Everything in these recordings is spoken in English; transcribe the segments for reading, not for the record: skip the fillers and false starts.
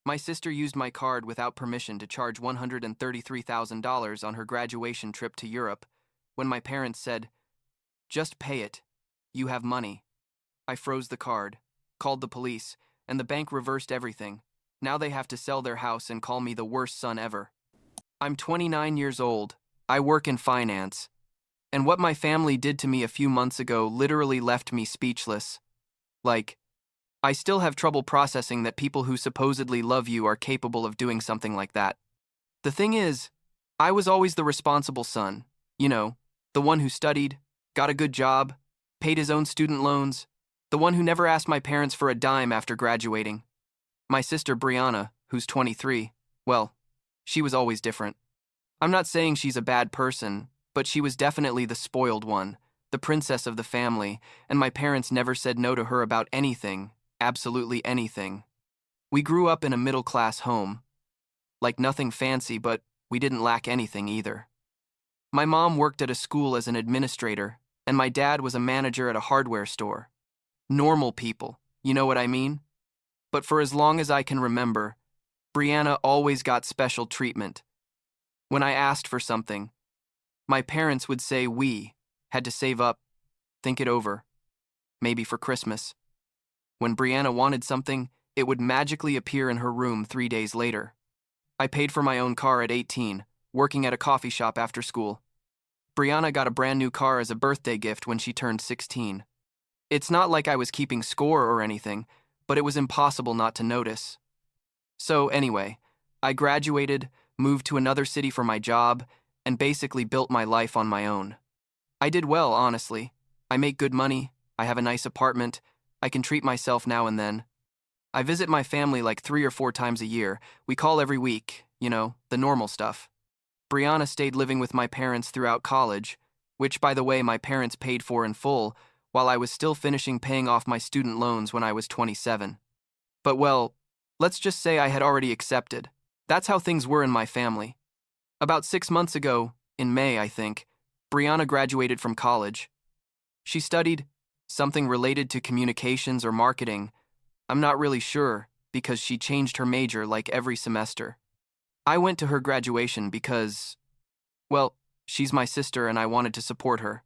My sister used my card without permission to charge $133,000 on her graduation trip to Europe when my parents said, "Just pay it. You have money." I froze the card, called the police, and the bank reversed everything. Now they have to sell their house and call me the worst son ever. I'm 29 years old. I work in finance. And what my family did to me a few months ago literally left me speechless. Like, I still have trouble processing that people who supposedly love you are capable of doing something like that. The thing is, I was always the responsible son. You know, the one who studied, got a good job, paid his own student loans, the one who never asked my parents for a dime after graduating. My sister Brianna, who's 23, well, she was always different. I'm not saying she's a bad person, but she was definitely the spoiled one, the princess of the family, and my parents never said no to her about anything, absolutely anything. We grew up in a middle-class home. Like nothing fancy, but we didn't lack anything either. My mom worked at a school as an administrator, and my dad was a manager at a hardware store. Normal people, you know what I mean? But for as long as I can remember, Brianna always got special treatment. When I asked for something, my parents would say we had to save up, think it over, maybe for Christmas. When Brianna wanted something, it would magically appear in her room 3 days later. I paid for my own car at 18, working at a coffee shop after school. Brianna got a brand new car as a birthday gift when she turned 16. It's not like I was keeping score or anything, but it was impossible not to notice. So anyway, I graduated, moved to another city for my job, and basically built my life on my own. I did well, honestly. I make good money, I have a nice apartment, I can treat myself now and then. I visit my family like 3 or 4 times a year. We call every week, you know, the normal stuff. Brianna stayed living with my parents throughout college, which, by the way, my parents paid for in full, while I was still finishing paying off my student loans when I was 27. But well, let's just say I had already accepted. That's how things were in my family. About 6 months ago, in May, I think, Brianna graduated from college. She studied something related to communications or marketing. I'm not really sure, because she changed her major like every semester. I went to her graduation because, well, she's my sister and I wanted to support her.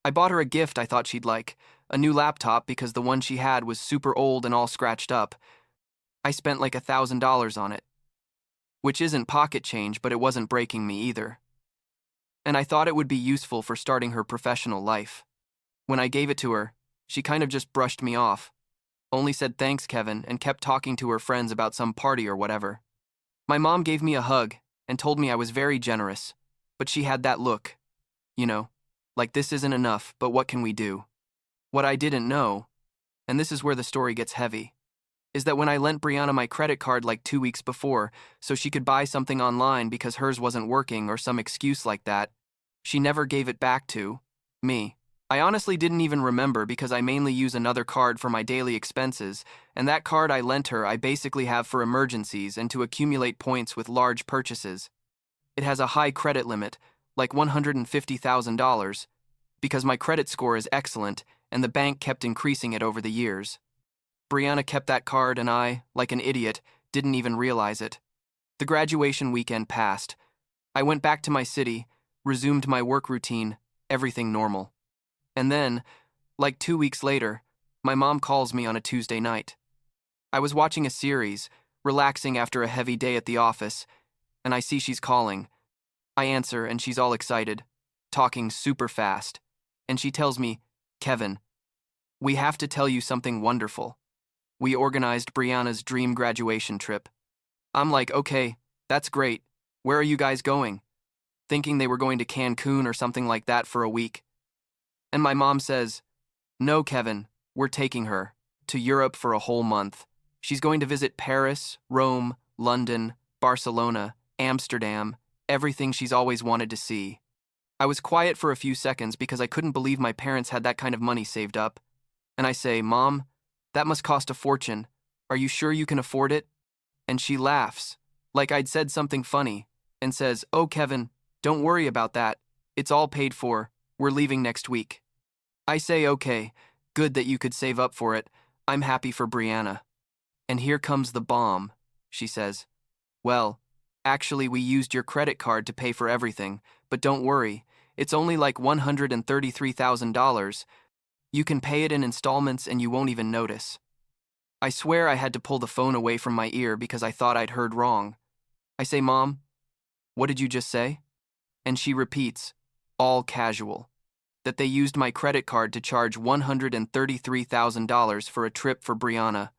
I bought her a gift I thought she'd like, a new laptop because the one she had was super old and all scratched up. I spent like $1,000 on it, which isn't pocket change, but it wasn't breaking me either. And I thought it would be useful for starting her professional life. When I gave it to her, she kind of just brushed me off, only said thanks, Kevin, and kept talking to her friends about some party or whatever. My mom gave me a hug and told me I was very generous, but she had that look, you know, like this isn't enough, but what can we do? What I didn't know, and this is where the story gets heavy, is that when I lent Brianna my credit card like 2 weeks before so she could buy something online because hers wasn't working or some excuse like that, she never gave it back to me. I honestly didn't even remember because I mainly use another card for my daily expenses, and that card I lent her I basically have for emergencies and to accumulate points with large purchases. It has a high credit limit, like $150,000, because my credit score is excellent and the bank kept increasing it over the years. Brianna kept that card and I, like an idiot, didn't even realize it. The graduation weekend passed. I went back to my city, resumed my work routine, everything normal. And then, like 2 weeks later, my mom calls me on a Tuesday night. I was watching a series, relaxing after a heavy day at the office, and I see she's calling. I answer and she's all excited, talking super fast, and she tells me, "Kevin, we have to tell you something wonderful. We organized Brianna's dream graduation trip." I'm like, okay, that's great. Where are you guys going? Thinking they were going to Cancun or something like that for a week. And my mom says, "No, Kevin, we're taking her to Europe for a whole month. She's going to visit Paris, Rome, London, Barcelona, Amsterdam, everything she's always wanted to see." I was quiet for a few seconds because I couldn't believe my parents had that kind of money saved up. And I say, "Mom, that must cost a fortune. Are you sure you can afford it?" And she laughs, like I'd said something funny, and says, "Oh, Kevin, don't worry about that. It's all paid for. We're leaving next week." I say, "Okay, good that you could save up for it. I'm happy for Brianna." And here comes the bomb. she says. Well, actually, we used your credit card to pay for everything, but don't worry, it's only like $133,000. You can pay it in installments and you won't even notice. I swear I had to pull the phone away from my ear because I thought I'd heard wrong. I say, Mom, what did you just say? And she repeats, all casual, that they used my credit card to charge $133,000 for a trip for Brianna,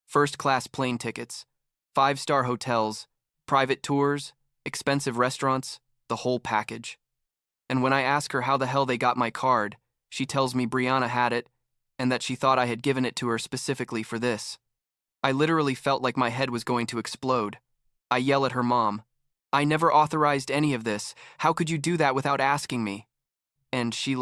first-class plane tickets, 5-star hotels, private tours, expensive restaurants, the whole package. And when I ask her how the hell they got my card, she tells me Brianna had it and that she thought I had given it to her specifically for this. I literally felt like my head was going to explode. I yell at her mom, I never authorized any of this. How could you do that without asking me? And she,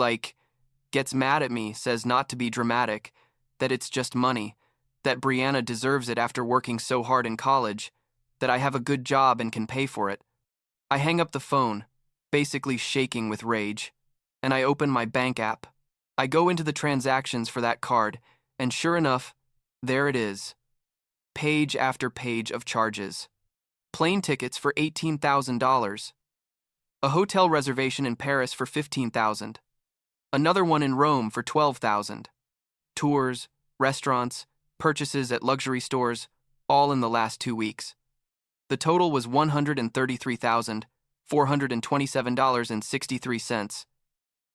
gets mad at me, says not to be dramatic, that it's just money, that Brianna deserves it after working so hard in college, that I have a good job and can pay for it. I hang up the phone, basically shaking with rage, and I open my bank app. I go into the transactions for that card, and sure enough, there it is. Page after page of charges. Plane tickets for $18,000. A hotel reservation in Paris for $15,000. Another one in Rome for $12,000. Tours, restaurants, purchases at luxury stores, all in the last 2 weeks. The total was $133,427.63.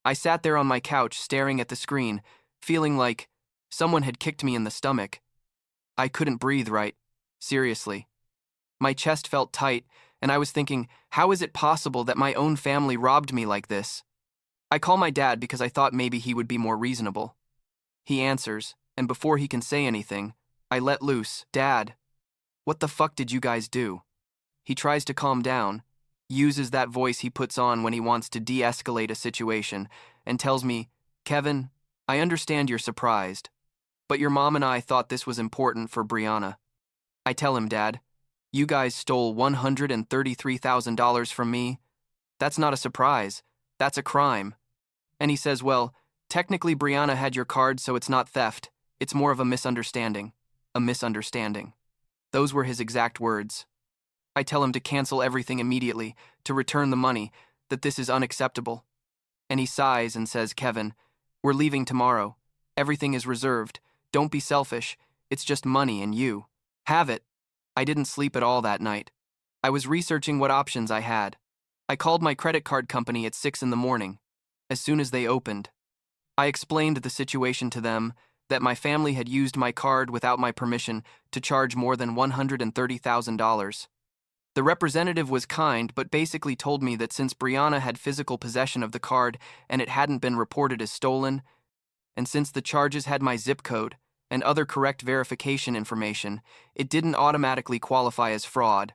I sat there on my couch staring at the screen, feeling like someone had kicked me in the stomach. I couldn't breathe right. Seriously. My chest felt tight, and I was thinking, how is it possible that my own family robbed me like this? I call my dad because I thought maybe he would be more reasonable. He answers, and before he can say anything, I let loose, Dad, what the fuck did you guys do? He tries to calm down, uses that voice he puts on when he wants to de-escalate a situation, and tells me, Kevin, I understand you're surprised, but your mom and I thought this was important for Brianna. I tell him, Dad, you guys stole $133,000 from me. That's not a surprise. That's a crime. And he says, well, technically Brianna had your card, so it's not theft. It's more of a misunderstanding. A misunderstanding. Those were his exact words. I tell him to cancel everything immediately, to return the money, that this is unacceptable. And he sighs and says, Kevin, we're leaving tomorrow. Everything is reserved. Don't be selfish. It's just money and you. Have it. I didn't sleep at all that night. I was researching what options I had. I called my credit card company at 6 in the morning, as soon as they opened. I explained the situation to them, that my family had used my card without my permission to charge more than $130,000. The representative was kind, but basically told me that since Brianna had physical possession of the card and it hadn't been reported as stolen, and since the charges had my zip code and other correct verification information, it didn't automatically qualify as fraud.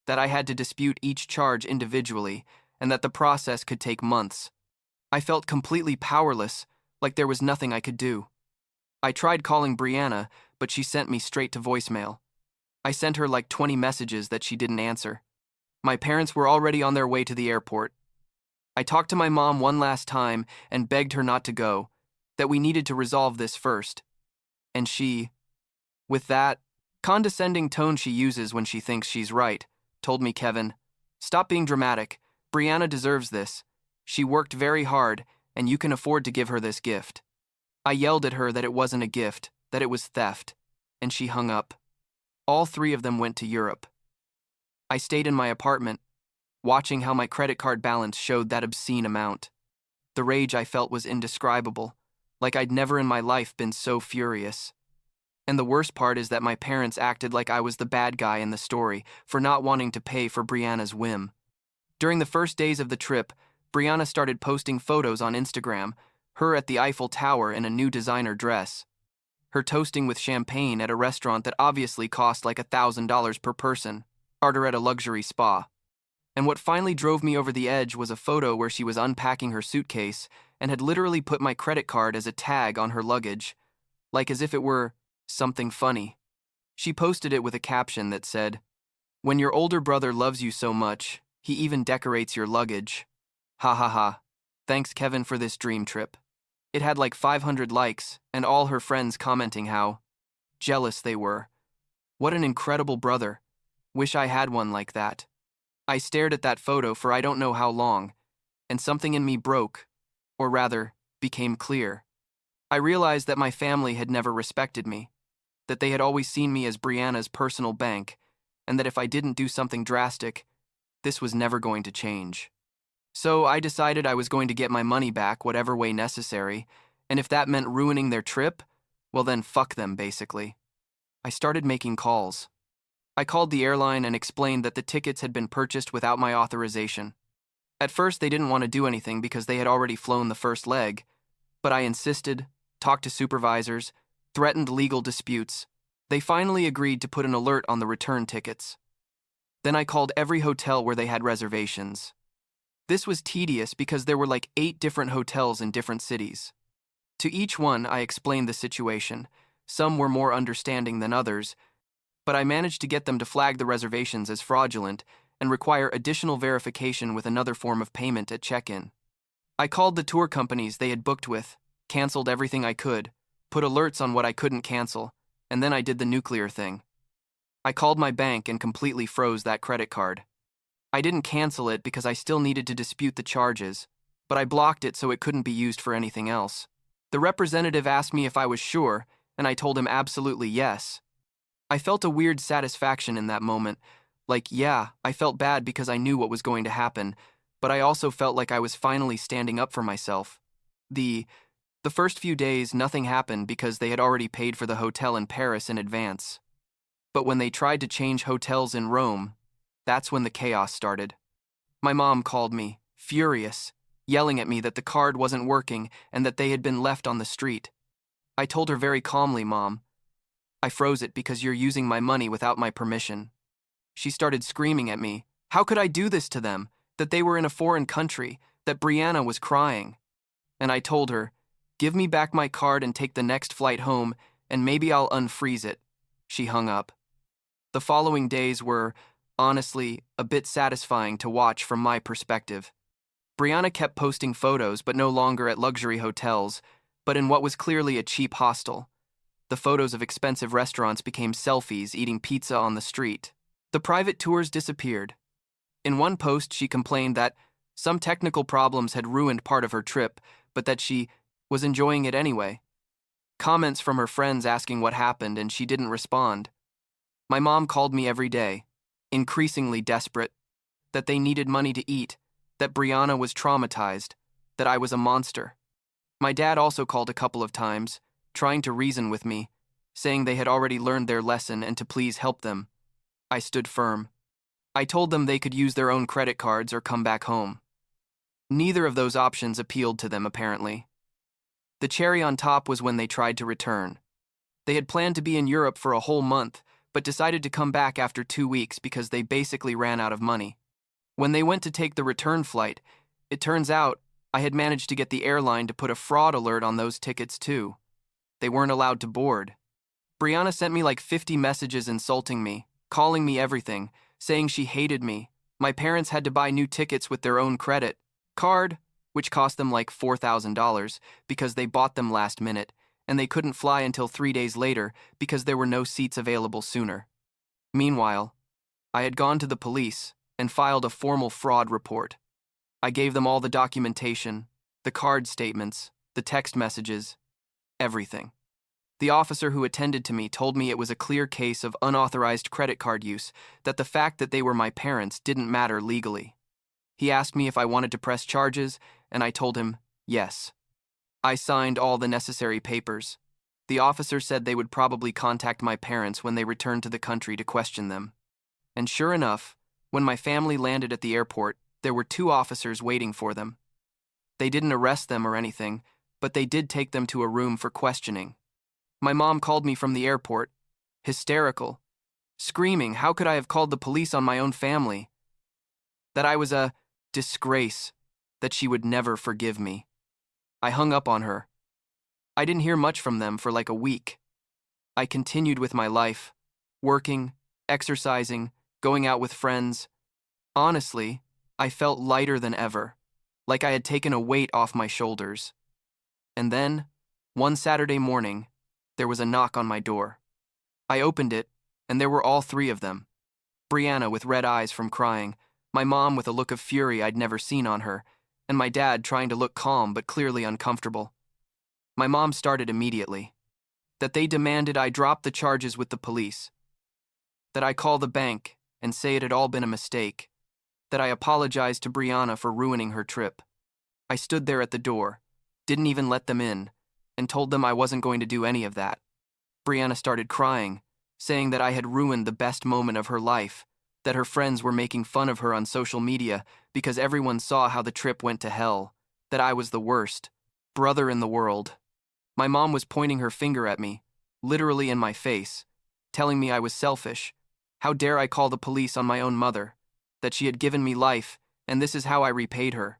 That I had to dispute each charge individually, and that the process could take months. I felt completely powerless, like there was nothing I could do. I tried calling Brianna, but she sent me straight to voicemail. I sent her like 20 messages that she didn't answer. My parents were already on their way to the airport. I talked to my mom one last time and begged her not to go, that we needed to resolve this first. And she, with that condescending tone she uses when she thinks she's right, told me, Kevin, stop being dramatic. Brianna deserves this. She worked very hard, and you can afford to give her this gift. I yelled at her that it wasn't a gift, that it was theft, and she hung up. All 3 of them went to Europe. I stayed in my apartment, watching how my credit card balance showed that obscene amount. The rage I felt was indescribable, like I'd never in my life been so furious. And the worst part is that my parents acted like I was the bad guy in the story for not wanting to pay for Brianna's whim. During the first days of the trip, Brianna started posting photos on Instagram, her at the Eiffel Tower in a new designer dress, her toasting with champagne at a restaurant that obviously cost like $1,000 per person, or at a luxury spa. And what finally drove me over the edge was a photo where she was unpacking her suitcase and had literally put my credit card as a tag on her luggage, like as if it were something funny. She posted it with a caption that said, "When your older brother loves you so much, he even decorates your luggage. Ha ha ha. Thanks, Kevin, for this dream trip." It had like 500 likes, and all her friends commenting how jealous they were. What an incredible brother. Wish I had one like that. I stared at that photo for I don't know how long, and something in me broke, or rather, became clear. I realized that my family had never respected me, that they had always seen me as Brianna's personal bank, and that if I didn't do something drastic, this was never going to change. So I decided I was going to get my money back whatever way necessary, and if that meant ruining their trip, well then fuck them, basically. I started making calls. I called the airline and explained that the tickets had been purchased without my authorization. At first, they didn't want to do anything because they had already flown the first leg, but I insisted, talked to supervisors, threatened legal disputes. They finally agreed to put an alert on the return tickets. Then I called every hotel where they had reservations. This was tedious because there were like 8 different hotels in different cities. To each one, I explained the situation. Some were more understanding than others, but I managed to get them to flag the reservations as fraudulent and require additional verification with another form of payment at check-in. I called the tour companies they had booked with, canceled everything I could, put alerts on what I couldn't cancel, and then I did the nuclear thing. I called my bank and completely froze that credit card. I didn't cancel it because I still needed to dispute the charges, but I blocked it so it couldn't be used for anything else. The representative asked me if I was sure, and I told him absolutely yes. I felt a weird satisfaction in that moment. Like, yeah, I felt bad because I knew what was going to happen, but I also felt like I was finally standing up for myself. The first few days, nothing happened because they had already paid for the hotel in Paris in advance. But when they tried to change hotels in Rome, that's when the chaos started. My mom called me, furious, yelling at me that the card wasn't working and that they had been left on the street. I told her very calmly, Mom, I froze it because you're using my money without my permission. She started screaming at me. How could I do this to them? That they were in a foreign country, that Brianna was crying. And I told her, give me back my card and take the next flight home, and maybe I'll unfreeze it. She hung up. The following days were, honestly, a bit satisfying to watch from my perspective. Brianna kept posting photos, but no longer at luxury hotels, but in what was clearly a cheap hostel. The photos of expensive restaurants became selfies eating pizza on the street. The private tours disappeared. In one post, she complained that some technical problems had ruined part of her trip, but that she was enjoying it anyway. Comments from her friends asking what happened, and she didn't respond. My mom called me every day, increasingly desperate, that they needed money to eat, that Brianna was traumatized, that I was a monster. My dad also called a couple of times, trying to reason with me, saying they had already learned their lesson and to please help them. I stood firm. I told them they could use their own credit cards or come back home. Neither of those options appealed to them, apparently. The cherry on top was when they tried to return. They had planned to be in Europe for a whole month, but decided to come back after 2 weeks because they basically ran out of money. When they went to take the return flight, it turns out I had managed to get the airline to put a fraud alert on those tickets too. They weren't allowed to board. Brianna sent me like 50 messages insulting me, calling me everything, saying she hated me. My parents had to buy new tickets with their own credit card, which cost them like $4,000 because they bought them last minute, and they couldn't fly until 3 days later because there were no seats available sooner. Meanwhile, I had gone to the police and filed a formal fraud report. I gave them all the documentation, the card statements, the text messages, everything. The officer who attended to me told me it was a clear case of unauthorized credit card use, that the fact that they were my parents didn't matter legally. He asked me if I wanted to press charges, and I told him yes. I signed all the necessary papers. The officer said they would probably contact my parents when they returned to the country to question them. And sure enough, when my family landed at the airport, there were 2 officers waiting for them. They didn't arrest them or anything, but they did take them to a room for questioning. My mom called me from the airport, hysterical, screaming, how could I have called the police on my own family? That I was a disgrace, that she would never forgive me. I hung up on her. I didn't hear much from them for like a week. I continued with my life, working, exercising, going out with friends. Honestly, I felt lighter than ever, like I had taken a weight off my shoulders. And then, one Saturday morning, there was a knock on my door. I opened it, And there were all three of them. Brianna with red eyes from crying, my mom with a look of fury I'd never seen on her, and my dad trying to look calm but clearly uncomfortable. My mom started immediately. That they demanded I drop the charges with the police. That I call the bank and say it had all been a mistake. That I apologized to Brianna for ruining her trip. I stood there at the door, didn't even let them in, and told them I wasn't going to do any of that. Brianna started crying, saying that I had ruined the best moment of her life, that her friends were making fun of her on social media because everyone saw how the trip went to hell, that I was the worst brother in the world. My mom was pointing her finger at me, literally in my face, telling me I was selfish. How dare I call the police on my own mother, that she had given me life, and this is how I repaid her.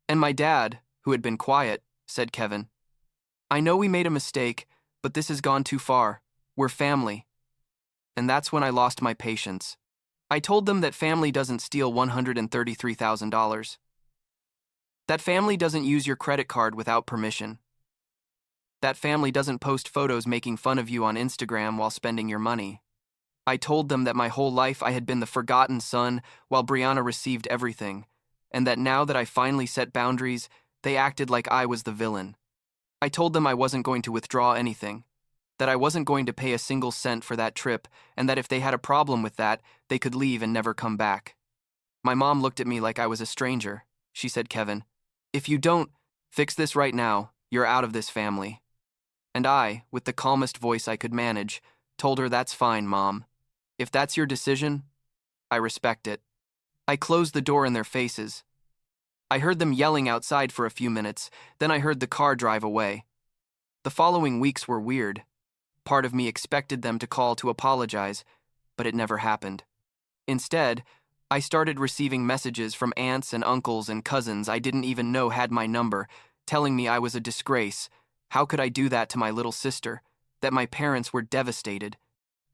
And my dad, who had been quiet, said, Kevin, I know we made a mistake, but this has gone too far. We're family. And that's when I lost my patience. I told them that family doesn't steal $133,000. That family doesn't use your credit card without permission. That family doesn't post photos making fun of you on Instagram while spending your money. I told them that my whole life I had been the forgotten son while Brianna received everything, and that now that I finally set boundaries, they acted like I was the villain. I told them I wasn't going to withdraw anything, that I wasn't going to pay a single cent for that trip, and that if they had a problem with that, they could leave and never come back. My mom looked at me like I was a stranger. She said, Kevin, if you don't fix this right now, you're out of this family. And I, with the calmest voice I could manage, told her that's fine, Mom. If that's your decision, I respect it. I closed the door in their faces. I heard them yelling outside for a few minutes, then I heard the car drive away. The following weeks were weird. Part of me expected them to call to apologize, but it never happened. Instead, I started receiving messages from aunts and uncles and cousins I didn't even know had my number, telling me I was a disgrace. How could I do that to my little sister? That my parents were devastated.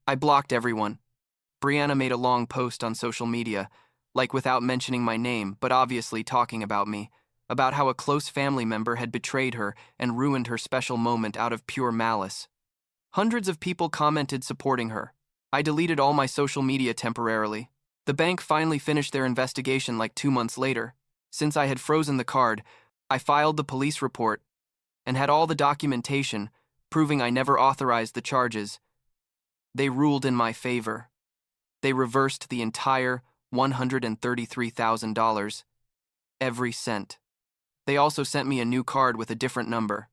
I blocked everyone. Brianna made a long post on social media, like without mentioning my name, but obviously talking about me, about how a close family member had betrayed her and ruined her special moment out of pure malice. Hundreds of people commented supporting her. I deleted all my social media temporarily. The bank finally finished their investigation like 2 months later. Since I had frozen the card, I filed the police report and had all the documentation proving I never authorized the charges. They ruled in my favor. They reversed the entire $133,000, every cent. They also sent me a new card with a different number.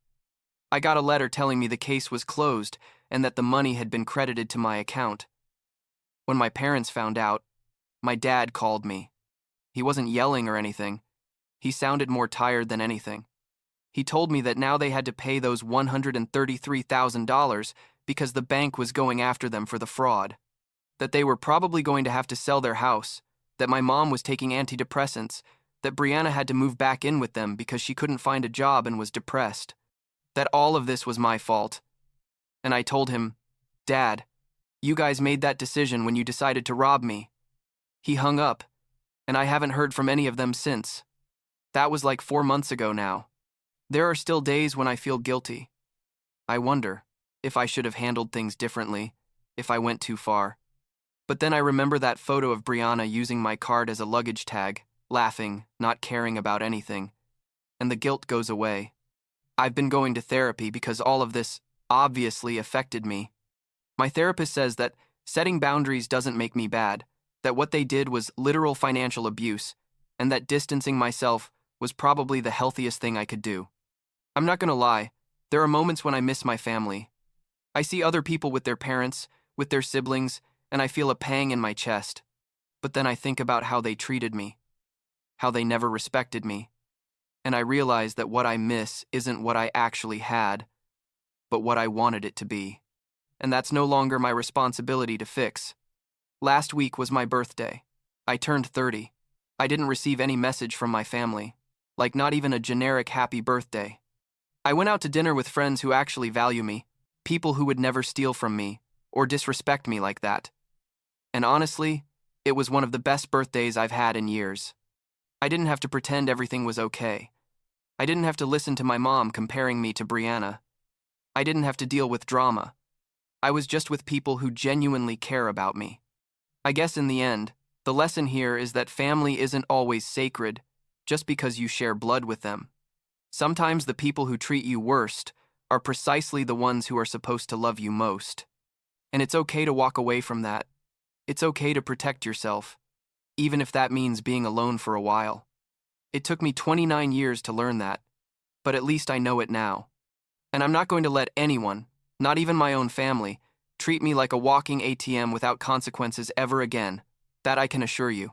I got a letter telling me the case was closed and that the money had been credited to my account. When my parents found out, my dad called me. He wasn't yelling or anything. He sounded more tired than anything. He told me that now they had to pay those $133,000 because the bank was going after them for the fraud. That they were probably going to have to sell their house, that my mom was taking antidepressants, that Brianna had to move back in with them because she couldn't find a job and was depressed. That all of this was my fault. And I told him, Dad, you guys made that decision when you decided to rob me. He hung up, and I haven't heard from any of them since. That was like 4 months ago now. There are still days when I feel guilty. I wonder if I should have handled things differently, if I went too far. But then I remember that photo of Brianna using my card as a luggage tag, laughing, not caring about anything, and the guilt goes away. I've been going to therapy because all of this obviously affected me. My therapist says that setting boundaries doesn't make me bad, that what they did was literal financial abuse, and that distancing myself was probably the healthiest thing I could do. I'm not gonna lie, there are moments when I miss my family. I see other people with their parents, with their siblings, and I feel a pang in my chest. But then I think about how they treated me, how they never respected me, and I realize that what I miss isn't what I actually had, but what I wanted it to be. And that's no longer my responsibility to fix. Last week was my birthday. I turned 30. I didn't receive any message from my family, like not even a generic happy birthday. I went out to dinner with friends who actually value me, people who would never steal from me or disrespect me like that. And honestly, it was one of the best birthdays I've had in years. I didn't have to pretend everything was okay. I didn't have to listen to my mom comparing me to Brianna. I didn't have to deal with drama. I was just with people who genuinely care about me. I guess in the end, the lesson here is that family isn't always sacred just because you share blood with them. Sometimes the people who treat you worst are precisely the ones who are supposed to love you most. And it's okay to walk away from that. It's okay to protect yourself, even if that means being alone for a while. It took me 29 years to learn that, but at least I know it now. And I'm not going to let anyone, not even my own family, treat me like a walking ATM without consequences ever again. That I can assure you.